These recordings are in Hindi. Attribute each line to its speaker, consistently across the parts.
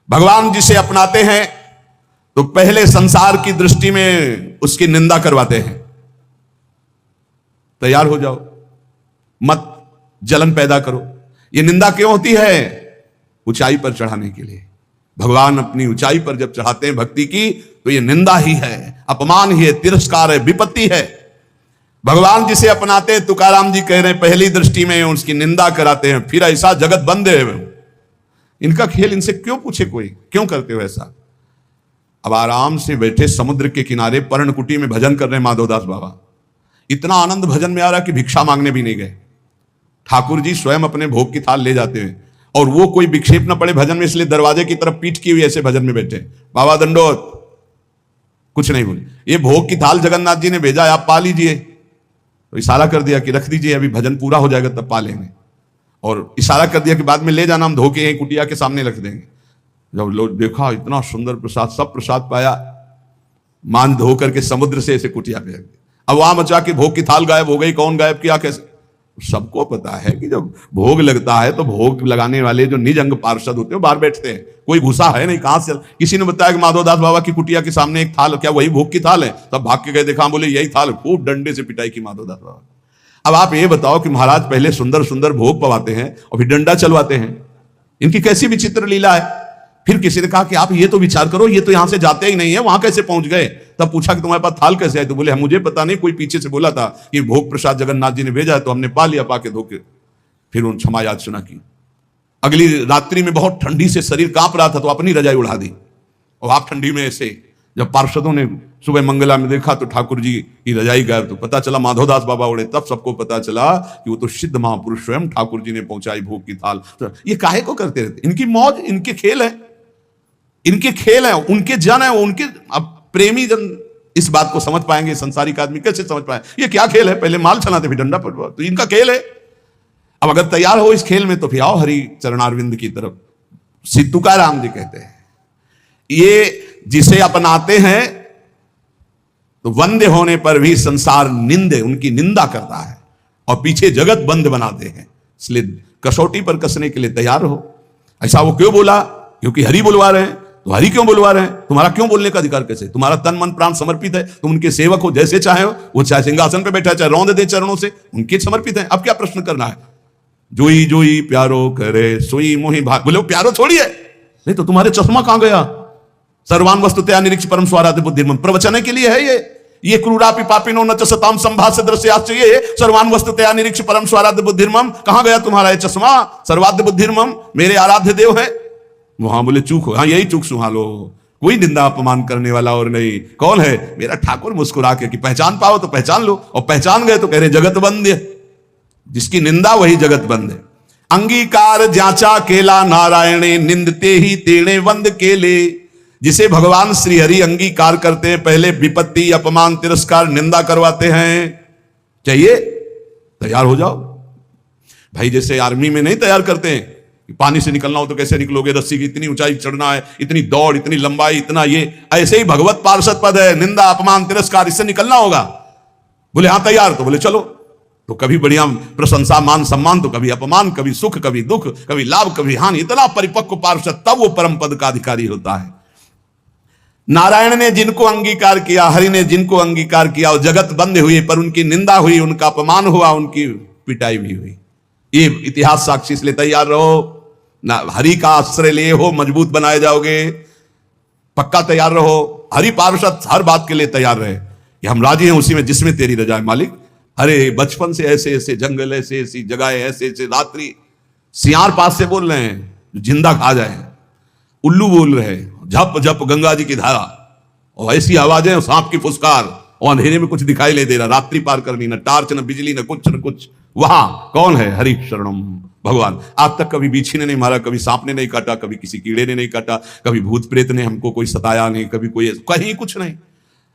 Speaker 1: भगवान जिसे अपनाते हैं तो पहले संसार की दृष्टि में उसकी निंदा करवाते हैं। तैयार हो जाओ, मत जलन पैदा करो। ये निंदा क्यों होती है? ऊंचाई पर चढ़ाने के लिए। भगवान अपनी ऊंचाई पर जब चढ़ाते हैं भक्ति की, तो ये निंदा ही है, अपमान ही है, तिरस्कार है, विपत्ति है। भगवान जिसे अपनाते हैं, तुकाराम जी कह रहे हैं, पहली दृष्टि में उसकी निंदा कराते हैं, फिर ऐसा जगत बंद है। इनका खेल इनसे क्यों पूछे कोई, क्यों करते हो ऐसा? अब आराम से बैठे समुद्र के किनारे पर्णकुटी में भजन कर रहे हैं माधवदास बाबा। इतना आनंद भजन में आ रहा कि भिक्षा मांगने भी नहीं गए। ठाकुर जी स्वयं अपने भोग की थाल ले जाते हैं, और वो कोई विक्षेप न पड़े भजन में, इसलिए दरवाजे की तरफ पीठ की हुई ऐसे भजन में बैठे। बाबा दंडोत, कुछ नहीं बोले। ये भोग की थाल जगन्नाथ जी ने भेजा, आप पा लीजिए। तो इशारा कर दिया कि रख दीजिए, अभी भजन पूरा हो जाएगा तब पा लेंगे। और इशारा कर दिया कि बाद में ले जाना, हम धो के यहीं कुटिया के सामने रख देंगे। जब लोग देखा इतना सुंदर प्रसाद, सब प्रसाद पाया, मान धो करके समुद्र से ऐसे कुटिया पे रख दिया। अब वहां मचा के भोग की थाल गायब हो गई। कौन गायब किया, कैसे? सबको पता है कि जब भोग लगता है तो भोग लगाने वाले जो निज अंग पार्षद होते हैं बाहर बैठते हैं। कोई घुसा है नहीं, कहां से? किसी ने बताया कि माधवदास बाबा की कुटिया के सामने एक थाल, क्या वही भोग की थाल है? तब भाग के गए, देखा, बोले यही थाल। खूब डंडे से पिटाई की माधवदास बाबा। अब आप ये बताओ कि महाराज पहले सुंदर सुंदर भोग पवाते हैं और फिर डंडा चलवाते हैं। इनकी कैसी विचित्र लीला है। फिर किसी ने कहा कि आप ये तो विचार करो, ये तो यहां से जाते ही नहीं है, वहां कैसे पहुंच गए? तब पूछा कि तुम्हारे पास थाल कैसे है? तो बोले मुझे पता नहीं, कोई पीछे से बोला था कि भोग प्रसाद जगन्नाथ जी ने भेजा है, तो हमने पा लिया, पाके धोके। फिर उन क्षमा याचना की। अगली रात्रि में बहुत ठंडी से शरीर कांप रहा था, तो अपनी रजाई उड़ा दी। और आप ठंडी में ऐसे, जब पार्षदों ने सुबह मंगला में देखा तो ठाकुर जी की रजाई गायब, तो पता चला माधवदास बाबा उड़े। तब सबको पता चला कि वो तो सिद्ध महापुरुष स्वयं ठाकुर जी ने पहुंचाई भोग की थाल। तो ये काहे को करते रहते? इनकी मौज, इनके खेल है, इनके खेल है, उनके जन है, उनके। अब प्रेमी जन इस बात को समझ पाएंगे, संसारिक आदमी कैसे समझ पाए? ये क्या खेल है? पहले माल चलाते फिर डंडा पड़वा, तो इनका खेल है। अब अगर तैयार हो इस खेल में तो फिर आओ हरि चरणारविंद की तरफ। तुकाराम जी कहते हैं, ये जिसे अपनाते हैं तो वंदे होने पर भी संसार निंदे, उनकी निंदा करता है और पीछे जगत बंद बनाते हैं। इसलिए कसौटी पर कसने के लिए तैयार हो। ऐसा वो क्यों बोला? क्योंकि हरि बुलवा रहे हैं। तो हरि क्यों बुलवा रहे हैं? तुम्हारा क्यों बोलने का अधिकार कैसे? तुम्हारा तन मन प्राण समर्पित है, तुम उनके सेवक हो, जैसे चाहे हो। वो चाहे सिंहासन पे बैठा है, चाहे रौंद दे चरणों से, उनके समर्पित है। अब क्या प्रश्न करना है? जोई जोई प्यारो करे सोई मोहि भाग। बोले वो प्यारो छोड़िए, नहीं तो तुम्हारे चश्मा कहां गया? सर्वान वस्तुतया निरीक्ष परम स्वाराध्य बुद्धिर्मम, प्रवचन के लिए है ये क्रूरापि पापिनो न च सताम संभाष्य दृश्याश्च, ये सर्वान वस्तुतया निरीक्ष परम स्वाराध्य बुद्धिर्मम। कहां गया तुम्हारा ये चश्मा? सर्वाध्य बुद्धिर्मम, मेरे आराध्य देव है। वहां बोले चूक हो, हाँ यही चूक सुहालो, कोई निंदा अपमान करने वाला और नहीं। कौन है? मेरा ठाकुर। मुस्कुरा के कि पहचान पाओ तो पहचान लो, और पहचान गए तो कह रहे जगत बंद है। जिसकी निंदा वही जगत बंद है। अंगीकार जाचा केला नारायणे, निंदते ही तेणे वंद केले। जिसे भगवान श्री हरि अंगीकार करते हैं, पहले विपत्ति, अपमान, तिरस्कार, निंदा करवाते हैं। चाहिए तैयार हो जाओ भाई। जैसे आर्मी में नहीं तैयार करते हैं, पानी से निकलना हो तो कैसे निकलोगे, रस्सी की इतनी ऊंचाई चढ़ना है, इतनी दौड़, इतनी लंबाई, इतना ये। ऐसे ही भगवत पार्षद पद है, निंदा, अपमान, तिरस्कार, इससे निकलना होगा। बोले हाँ तैयार, तो बोले चलो। तो कभी बढ़िया प्रशंसा, मान सम्मान, तो कभी अपमान, कभी सुख, कभी दुख, कभी लाभ, कभी हानि। इतना परिपक्व पार्षद, तब वो परम पद का अधिकारी होता है। नारायण ने जिनको अंगीकार किया, हरि ने जिनको अंगीकार किया, वो जगत बंद हुई, पर उनकी निंदा हुई, उनका अपमान हुआ, उनकी पिटाई भी हुई। ये इतिहास साक्षी। इसलिए तैयार रहो ना, हरि का आश्रय लिए हो, मजबूत बनाए जाओगे। पक्का तैयार रहो। हरि पार्षद हर बात के लिए तैयार रहे कि हम राजी हैं उसी में जिसमें तेरी रजा है मालिक। अरे बचपन से ऐसे ऐसे जंगल, ऐसे ऐसी जगह, ऐसे ऐसे रात्रि, सियार पास से बोल रहे हैं जिंदा खा जाए, उल्लू बोल रहे हैं, झप झप गंगा जी की धारा, और ऐसी आवाजें, सांप की फुसकार, और अंधेरे में कुछ दिखाई नहीं दे रहा। रात्रि पार करनी, न टार्च, न बिजली, न कुछ। वहां कौन है? हरि शरणम भगवान। आज तक कभी बीछी ने नहीं मारा, कभी सांप ने नहीं काटा, कभी किसी कीड़े ने नहीं काटा, कभी भूत प्रेत ने हमको कोई सताया नहीं, कभी कोई कहीं कुछ नहीं।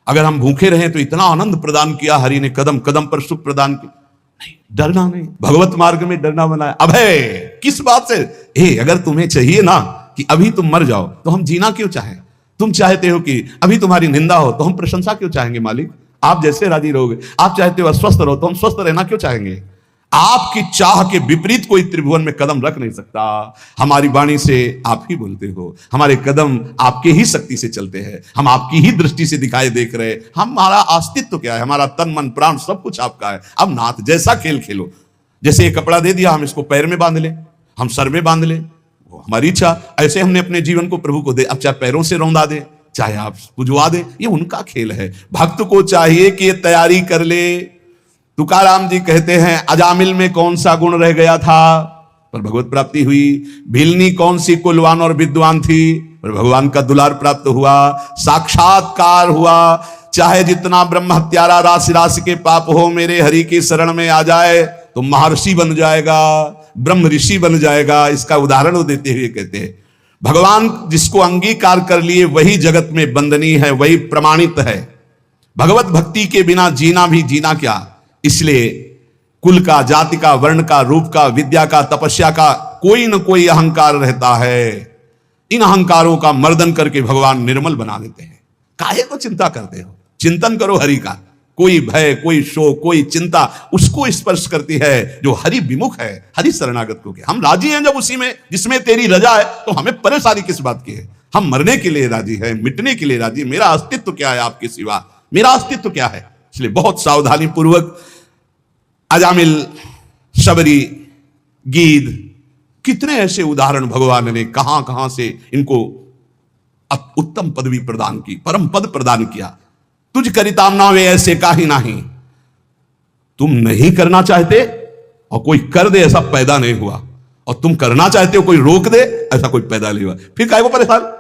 Speaker 1: अगर हम भूखे रहे तो इतना आनंद प्रदान किया हरि ने, कदम कदम पर सुख प्रदान किया। नहीं, डरना नहीं, भगवत मार्ग में डरना बनाया। अभय किस बात से? अगर तुम्हें चाहिए ना कि अभी तुम मर जाओ, तो हम जीना क्यों चाहें? तुम चाहते हो कि अभी तुम्हारी निंदा हो, तो हम प्रशंसा क्यों चाहेंगे मालिक? आप जैसे राजी रहोगे। आप चाहते हो अस्वस्थ रहो, तो हम स्वस्थ रहना क्यों चाहेंगे? आपकी चाह के विपरीत कोई त्रिभुवन में कदम रख नहीं सकता। हमारी वाणी से आप ही बोलते हो, हमारे कदम आपके ही शक्ति से चलते हैं, हम आपकी ही दृष्टि से दिखाई देख रहे हैं। हमारा अस्तित्व क्या है, हमारा तन मन प्राण सब कुछ आपका है। अब नाथ जैसा खेल खेलो। जैसे ये कपड़ा दे दिया, हम इसको पैर में बांध ले, हम सर में बांध ले, वो हमारी इच्छा। ऐसे हमने अपने जीवन को प्रभु को दे, अब चाहे पैरों से रौंदा दे, चाहे आप पुजवा दे, ये उनका खेल है। भक्त को चाहिए कि ये तैयारी कर ले। तुकाराम जी कहते हैं, अजामिल में कौन सा गुण रह गया था पर भगवत प्राप्ति हुई। भिलनी कौन सी कुलवान और विद्वान थी पर भगवान का दुलार प्राप्त हुआ, साक्षात्कार हुआ। चाहे जितना ब्रह्म हत्यारा राशि राशि के पाप हो, मेरे हरि की शरण में आ जाए तो महर्षि बन जाएगा, ब्रह्म ऋषि बन जाएगा। इसका उदाहरण वो देते हुए कहते हैं, भगवान जिसको अंगीकार कर लिए वही जगत में वंदनीय है, वही प्रमाणित है। भगवत भक्ति के बिना जीना भी जीना क्या। इसलिए कुल का, जाति का, वर्ण का, रूप का, विद्या का, तपस्या का कोई न कोई अहंकार रहता है। इन अहंकारों का मर्दन करके भगवान निर्मल बना देते हैं। काहे को चिंता करते हो, चिंतन करो हरि का। कोई भय, कोई शोक, कोई चिंता उसको स्पर्श करती है जो हरि विमुख है, हरि शरणागत को। हम राजी हैं जब उसी में जिसमें तेरी रजा है, तो हमें परेशानी किस बात की है। हम मरने के लिए राजी है, मिटने के लिए राजी। मेरा अस्तित्व क्या है आपके सिवा, मेरा अस्तित्व क्या है। इसलिए बहुत सावधानी पूर्वक अजामिल, शबरी, गीद, कितने ऐसे उदाहरण भगवान ने कहां कहां से इनको उत्तम पदवी प्रदान की, परम पद प्रदान किया। तुझ करिताम ना वे ऐसे का ही नहीं। तुम नहीं करना चाहते और कोई कर दे, ऐसा पैदा नहीं हुआ। और तुम करना चाहते हो, कोई रोक दे, ऐसा कोई पैदा नहीं हुआ। फिर काहे को परेशान।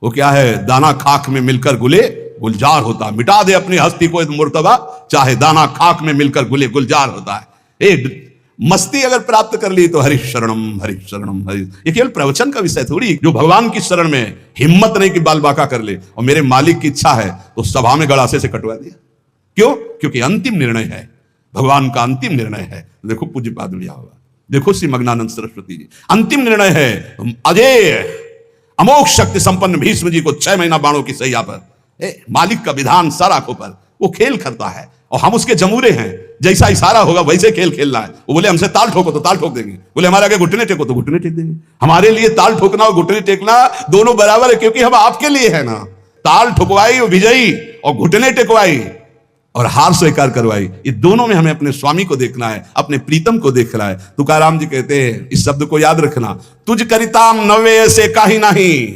Speaker 1: वो क्या है, दाना खाक में मिलकर गुले गुलजार होता। मिटा दे अपनी हस्ती को मुर्तबा, चाहे दाना खाक में मिलकर गुले गुलजार होता है। एक मस्ती अगर प्राप्त कर ली तो हरि शरणम हरि शरणम हरि। ये केवल प्रवचन का विषय थोड़ी। जो भगवान की शरण में हिम्मत नहीं कि बाल बाका कर ले और मेरे मालिक की इच्छा है तो सभा में गड़ासे से कटवा दिया। क्यों? क्योंकि अंतिम निर्णय है, भगवान का अंतिम निर्णय है। देखो पूज्य पाद लिया होगा, देखो श्री मग्नानंद सरस्वती जी, अंतिम निर्णय है। अजय अमोघ शक्ति संपन्न भीष्म जी को 6 महीना बाणों की सैया पर, मालिक का विधान सारा आंखों पर, वो खेल करता है और हम उसके जमूरे हैं। जैसा इशारा होगा वैसे खेल खेलना है। वो बोले हमसे ताल ठोको तो ताल ठोक देंगे, बोले हमारे आगे घुटने टेको तो घुटने टेक देंगे। हमारे लिए ताल ठोकना और घुटने टेकना दोनों बराबर है, क्योंकि हम आपके लिए है ना। ताल ठुकवाई और विजयी और घुटने टेकवाई और हार स्वीकार करवाई, ये दोनों में हमें अपने स्वामी को देखना है, अपने प्रीतम को देखना है। तुकाराम जी कहते हैं, इस शब्द को याद रखना, तुझ करिताम नवे ऐसे काहि नहीं।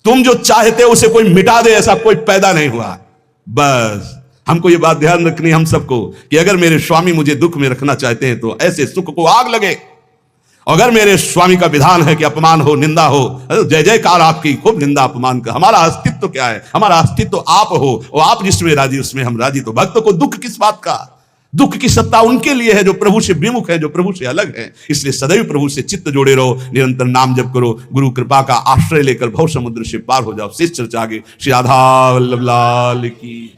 Speaker 1: तुम जो चाहते हो उसे कोई मिटा दे, ऐसा कोई पैदा नहीं हुआ। बस हमको ये बात ध्यान रखनी है हम सबको कि अगर मेरे स्वामी मुझे दुख में रखना चाहते हैं तो ऐसे सुख को आग लगे। अगर मेरे स्वामी का विधान है कि अपमान हो, निंदा हो, जय जयकार आपकी, खूब निंदा अपमान का। हमारा अस्तित्व क्या है? हमारा अस्तित्व आप हो और आप जिसमें राजी उसमें हम राजी। तो भक्त को दुख किस बात का? दुख की सत्ता उनके लिए है जो प्रभु से विमुख है, जो प्रभु से अलग है। इसलिए सदैव प्रभु से चित्त जोड़े रहो, निरंतर नाम जप करो, गुरु कृपा का आश्रय लेकर भव समुद्र से पार हो जाओ। शेष चर्चा आगे। श्री राधा वल्लभ लाल की।